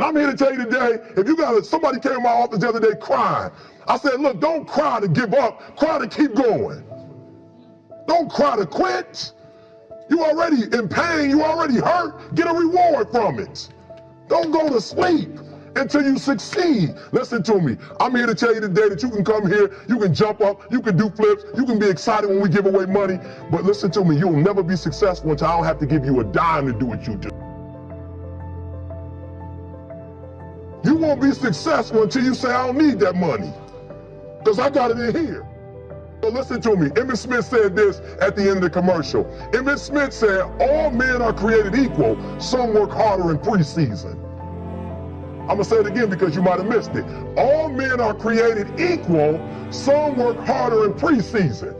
And I'm here to tell you today, if you got somebody came to my office the other day crying, I said, look, don't cry to give up, cry to keep going. Don't cry to quit. You already in pain, you already hurt, get a reward from it. Don't go to sleep until you succeed. Listen to me, I'm here to tell you today that you can come here, you can jump up, you can do flips, you can be excited when we give away money, but listen to me, you'll never be successful until I don't have to give you a dime to do what you do. You won't be successful until you say, I don't need that money, because I got it in here. So listen to me, Emmett Smith said this at the end of the commercial. Emmett Smith said, all men are created equal, some work harder in preseason. I'm gonna say it again because you might have missed it. All men are created equal, some work harder in preseason.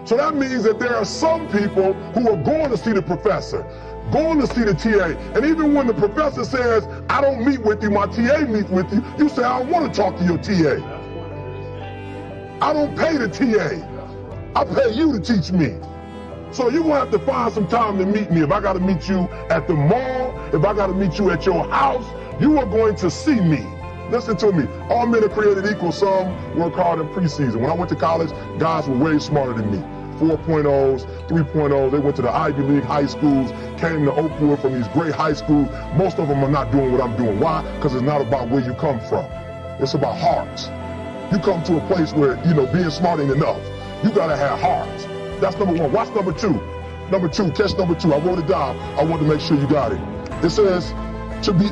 So that means that there are some people who are going to see the professor, going to see the TA, and even when the professor says, I don't meet with you, my TA meets with you, you say, I don't want to talk to your TA. I don't pay the TA. I pay you to teach me. So you're gonna have to find some time to meet me. If I gotta meet you at the mall, if I gotta meet you at your house, you are going to see me. Listen to me, all men are created equal, some work hard in preseason. When I went to college, guys were way smarter than me. 4.0s, 3.0s, they went to the Ivy League high schools, came to Oakwood from these great high schools. Most of them are not doing what I'm doing. Why? Because it's not about where you come from. It's about hearts. You come to a place where, being smart ain't enough. You gotta have hearts. That's number one. Watch number two. Number two, catch number two. I wrote it down. I want to make sure you got it. It says,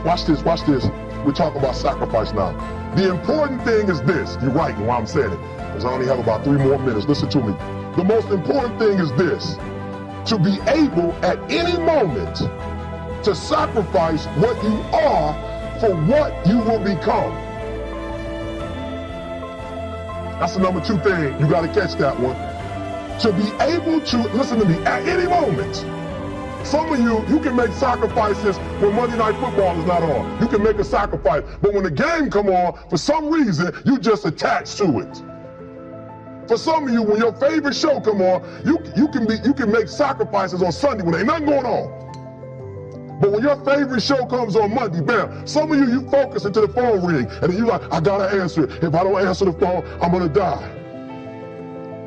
watch this. We're talking about sacrifice now. The important thing is this. You're right while I'm saying it, because I only have about 3 more minutes. Listen to me. The most important thing is this. To be able at any moment to sacrifice what you are for what you will become. That's the number 2 thing. You got to catch that one. To be able to, listen to me, at any moment. Some of you can make sacrifices when Monday Night Football is not on. You can make a sacrifice. But when the game come on, for some reason, you just attached to it. For some of you, when your favorite show come on, you can make sacrifices on Sunday when ain't nothing going on. But when your favorite show comes on Monday, bam, some of you focus until the phone ring, and then you like, I gotta answer it. If I don't answer the phone, I'm gonna die.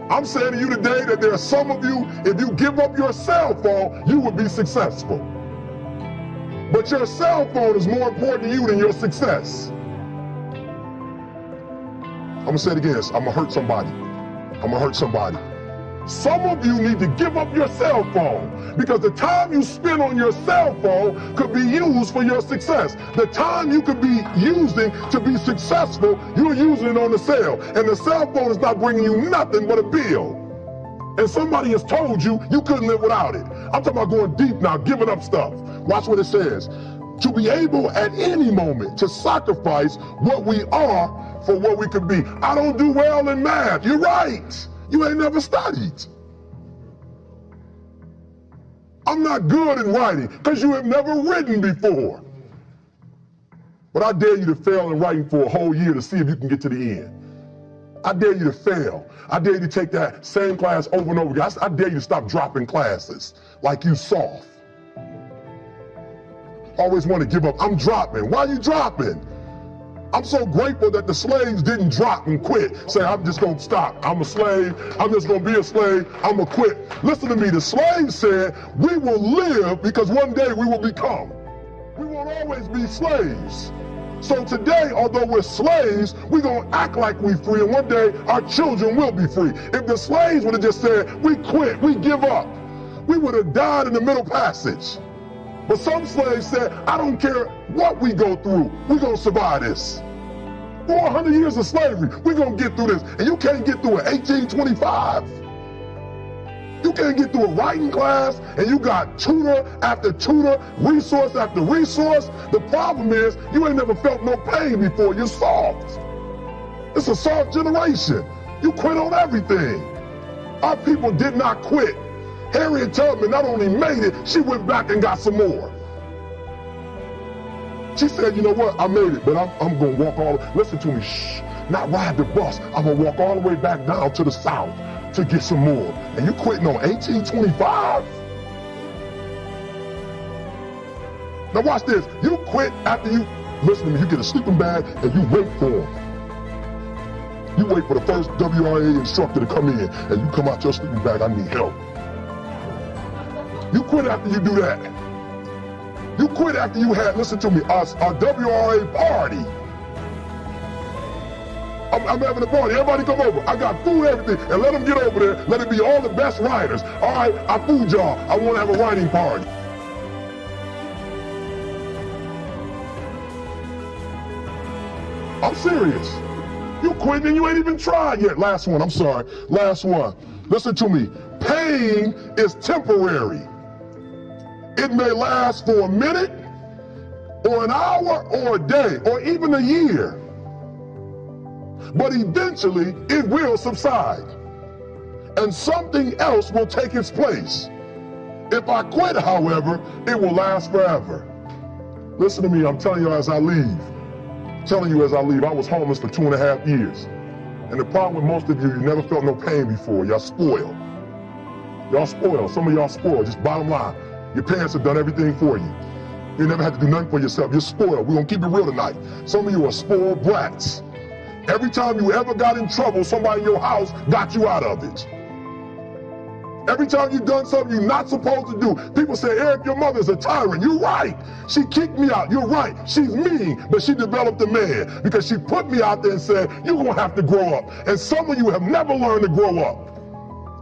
I'm saying to you today that there are some of you, if you give up your cell phone, you will be successful. But your cell phone is more important to you than your success. I'm gonna say it again, I'm gonna hurt somebody. Some of you need to give up your cell phone, because the time you spend on your cell phone could be used for your success. The time you could be using to be successful, you're using it on the cell. And the cell phone is not bringing you nothing but a bill. And somebody has told you you couldn't live without it. I'm talking about going deep now, giving up stuff. Watch what it says. To be able at any moment to sacrifice what we are for what we could be. I don't do well in math. You're right. You ain't never studied. I'm not good in writing because you have never written before. But I dare you to fail in writing for a whole year to see if you can get to the end. I dare you to fail. I dare you to take that same class over and over again. I dare you to stop dropping classes like you soft. Always want to give up. I'm dropping. Why are you dropping? I'm so grateful that the slaves didn't drop and quit. Say, I'm just going to stop. I'm a slave. I'm just going to be a slave. I'm going to quit. Listen to me. The slaves said, we will live because one day we will become. We won't always be slaves. So today, although we're slaves, we're going to act like we're free, and one day our children will be free. If the slaves would have just said, we quit, we give up, we would have died in the Middle Passage. But some slaves said, I don't care what we go through, we're going to survive this. 400 years of slavery, we're going to get through this. And you can't get through it 1825. You can't get through a writing class, and you got tutor after tutor, resource after resource. The problem is, you ain't never felt no pain before. You're soft. It's a soft generation. You quit on everything. Our people did not quit. Harriet Tubman not only made it, she went back and got some more. She said, you know what, I made it, but I'm going to walk listen to me, shh, not ride the bus. I'm going to walk all the way back down to the South to get some more. And you quitting on 1825? Now watch this. You quit after you Listen to me, you get a sleeping bag and you wait for them. You wait for the first WRA instructor to come in and you come out your sleeping bag, I need help. You quit after you do that. You quit after you had, listen to me, a WRA party. I'm having a party, everybody come over. I got food, everything, and let them get over there. Let it be all the best writers. All right, I food y'all. I want to have a writing party. I'm serious. You quit and you ain't even tried yet. Last one, I'm sorry. Last one. Listen to me. Pain is temporary. It may last for a minute, or an hour, or a day, or even a year. But eventually, it will subside. And something else will take its place. If I quit, however, it will last forever. Listen to me, I'm telling you as I leave. I was homeless for 2.5 years. And the problem with most of you never felt no pain before. Y'all spoiled. Y'all spoiled. Some of y'all spoiled. Just bottom line. Your parents have done everything for you. You never had to do nothing for yourself. You're spoiled. We're going to keep it real tonight. Some of you are spoiled brats. Every time you ever got in trouble, somebody in your house got you out of it. Every time you've done something you're not supposed to do, people say, Eric, your mother's a tyrant. You're right. She kicked me out. You're right. She's mean, but she developed a man because she put me out there and said, you're going to have to grow up. And some of you have never learned to grow up.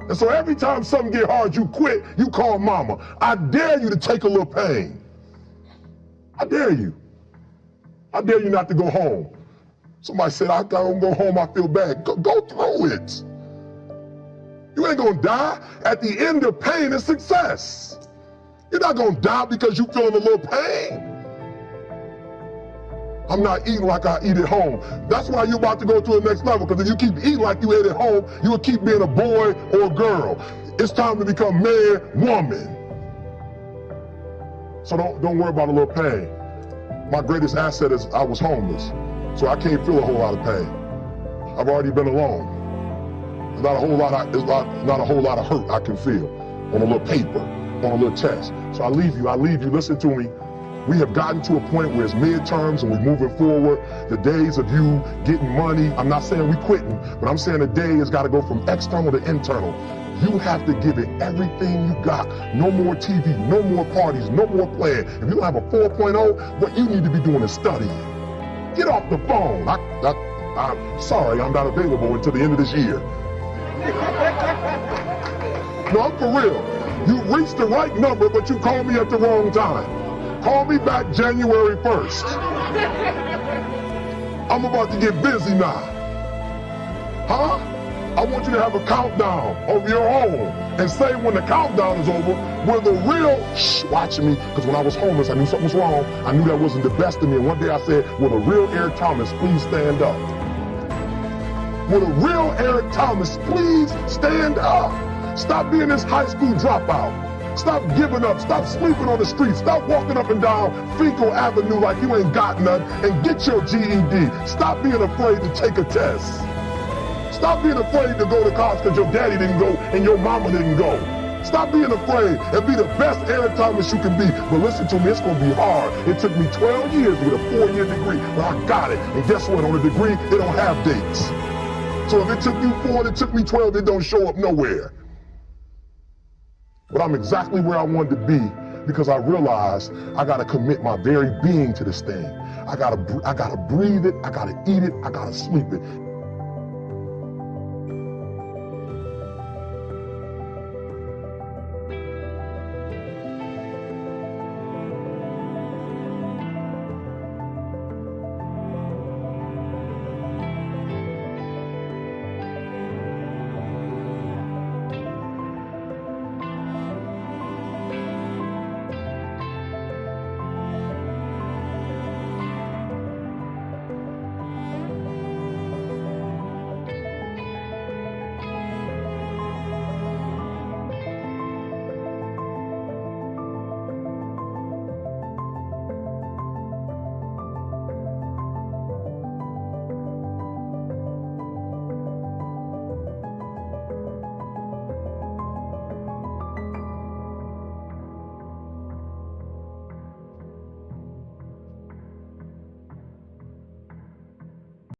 And so every time something get hard, you quit, you call mama. I dare you to take a little pain. I dare you. I dare you not to go home. Somebody said, I don't go home, I feel bad. Go through it. You ain't gonna die. At the end of pain is success. You're not gonna die because you feeling a little pain. I'm not eating like I eat at home. That's why you're about to go to the next level, because if you keep eating like you ate at home, you will keep being a boy or a girl. It's time to become man, woman. So don't worry about a little pain. My greatest asset is I was homeless, so I can't feel a whole lot of pain. I've already been alone. There's not a whole lot of hurt I can feel on a little paper, on a little test. So I leave you, listen to me. We have gotten to a point where it's midterms and we're moving forward. The days of you getting money, I'm not saying we quitting, but I'm saying the day has got to go from external to internal. You have to give it everything you got. No more TV, no more parties, no more playing. If you don't have a 4.0, what you need to be doing is studying. Get off the phone. I'm sorry, I'm not available until the end of this year. No, I'm for real. You reached the right number, but you called me at the wrong time. Call me back January 1st. I'm about to get busy now. Huh? I want you to have a countdown of your own and say when the countdown is over, will the real, watch me, because when I was homeless, I knew something was wrong. I knew that wasn't the best of me. And one day I said, will the real Eric Thomas please stand up? Will the real Eric Thomas please stand up? Stop being this high school dropout. Stop giving up. Stop sleeping on the street. Stop walking up and down Fecal Avenue like you ain't got none, and get your GED. Stop being afraid to take a test. Stop being afraid to go to college because your daddy didn't go and your mama didn't go. Stop being afraid and be the best Eric Thomas you can be. But listen to me, it's going to be hard. It took me 12 years to get a 4-year degree, but I got it. And guess what? On a degree, it don't have dates. So if it took you 4 and it took me 12, it don't show up nowhere. But I'm exactly where I wanted to be because I realized I got to commit my very being to this thing. I got to breathe it, I got to eat it, I got to sleep it.